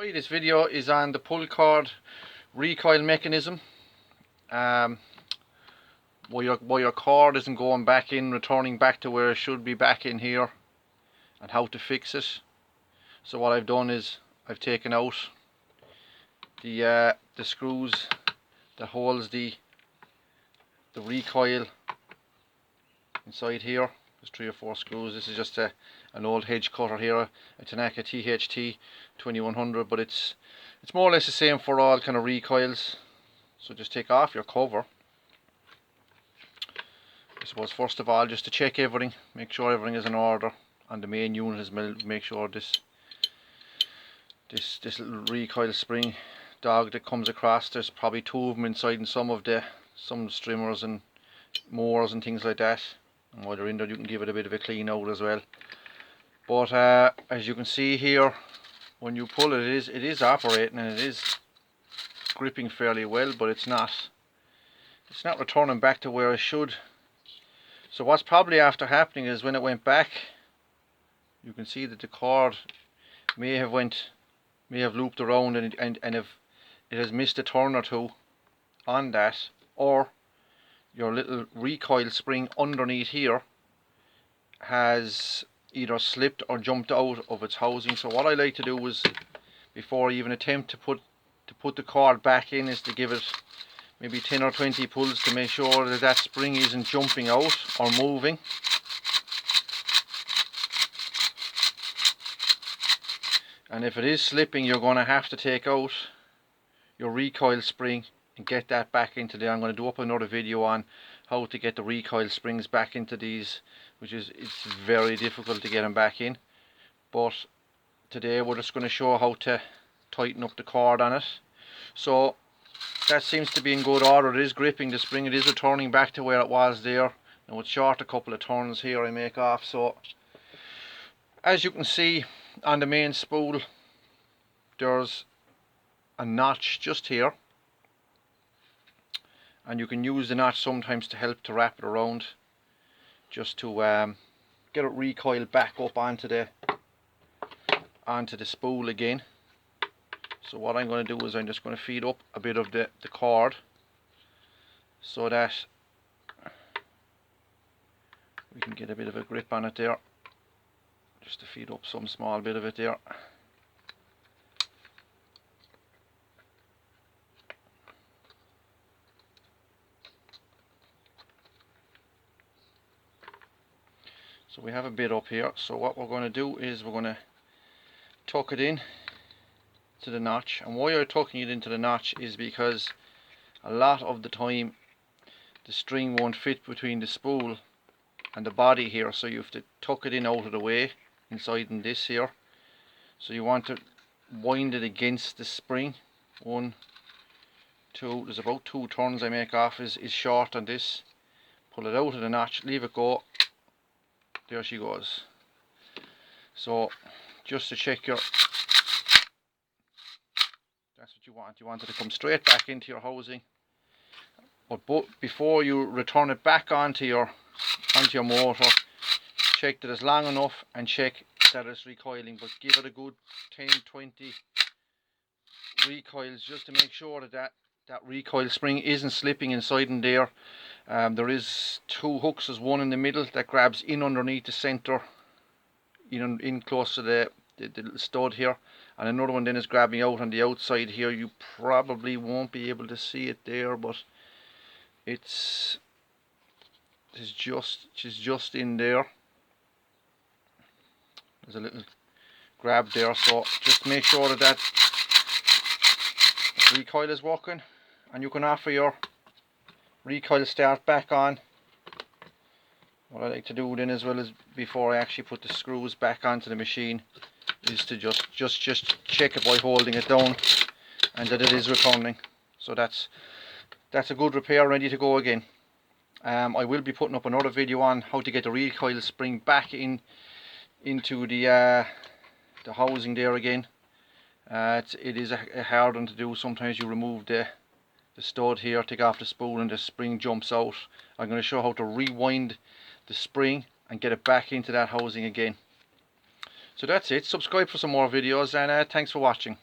Hi, this video is on the pull cord recoil mechanism. Why your cord isn't going back in, returning back to where it should be back in here, and how to fix it. So what I've done is I've taken out the screws that holds the recoil inside here. There's 3 or 4 screws. This is just an old hedge cutter here, a Tanaka THT 2100, but it's more or less the same for all kind of recoils. So just take off your cover. I suppose first of all, just to check everything, make sure everything is in order on the main unit as well. Make sure this little recoil spring dog that comes across, there's probably 2 of them inside, and some strimmers and mowers and things like that. And while they're in there, you can give it a bit of a clean out as well. But as you can see here, when you pull it, it is operating and it is gripping fairly well, but it's not returning back to where it should. So what's probably after happening is when it went back, you can see that the cord may have looped around and if it has missed a turn or two on that, or your little recoil spring underneath here has either slipped or jumped out of its housing. So what I like to do is, before I even attempt to put the cord back in, is to give it maybe 10 or 20 pulls to make sure that that spring isn't jumping out or moving. And if it is slipping, you're going to have to take out your recoil spring and get that back into there. I'm going to do up another video on how to get the recoil springs back into these, it's very difficult to get them back in. But today we're just going to show how to tighten up the cord on it. So that seems to be in good order. It is gripping the spring, it is returning back to where it was there. Now it's short a couple of turns here I make off. So as you can see on the main spool, there's a notch just here, and you can use the notch sometimes to help to wrap it around, just to get it recoiled back up onto the spool again. So what I'm going to do is I'm just going to feed up a bit of the cord so that we can get a bit of a grip on it there, just to feed up some small bit of it there. So we have a bit up here. So what we're going to do is we're going to tuck it in to the notch. And why you're tucking it into the notch is because a lot of the time the string won't fit between the spool and the body here, so you have to tuck it in out of the way inside in this here. So you want to wind it against the spring. 1, 2, there's about 2 turns I make off is short on this. Pull it out of the notch, leave it go. There she goes. So just to check that's what you want. You want it to come straight back into your housing. But before you return it back onto your motor, check that it's long enough and check that it's recoiling. But give it a good 10-20 recoils just to make sure that recoil spring isn't slipping inside in there. There is 2 hooks. There's one in the middle that grabs in underneath the center, in close to the stud here, and another one then is grabbing out on the outside here. You probably won't be able to see it there, but she's just in there. There's a little grab there, so just make sure that recoil is working, and you can offer your recoil start back on. What I like to do then as well as before I actually put the screws back onto the machine is to just check it by holding it down and that it is returning. So that's a good repair, ready to go again. I will be putting up another video on how to get the recoil spring back into the housing there again. It is a hard one to do. Sometimes you remove the stud here, take off the spool, and the spring jumps out. I'm going to show how to rewind the spring and get it back into that housing again. So that's it. Subscribe for some more videos, and thanks for watching.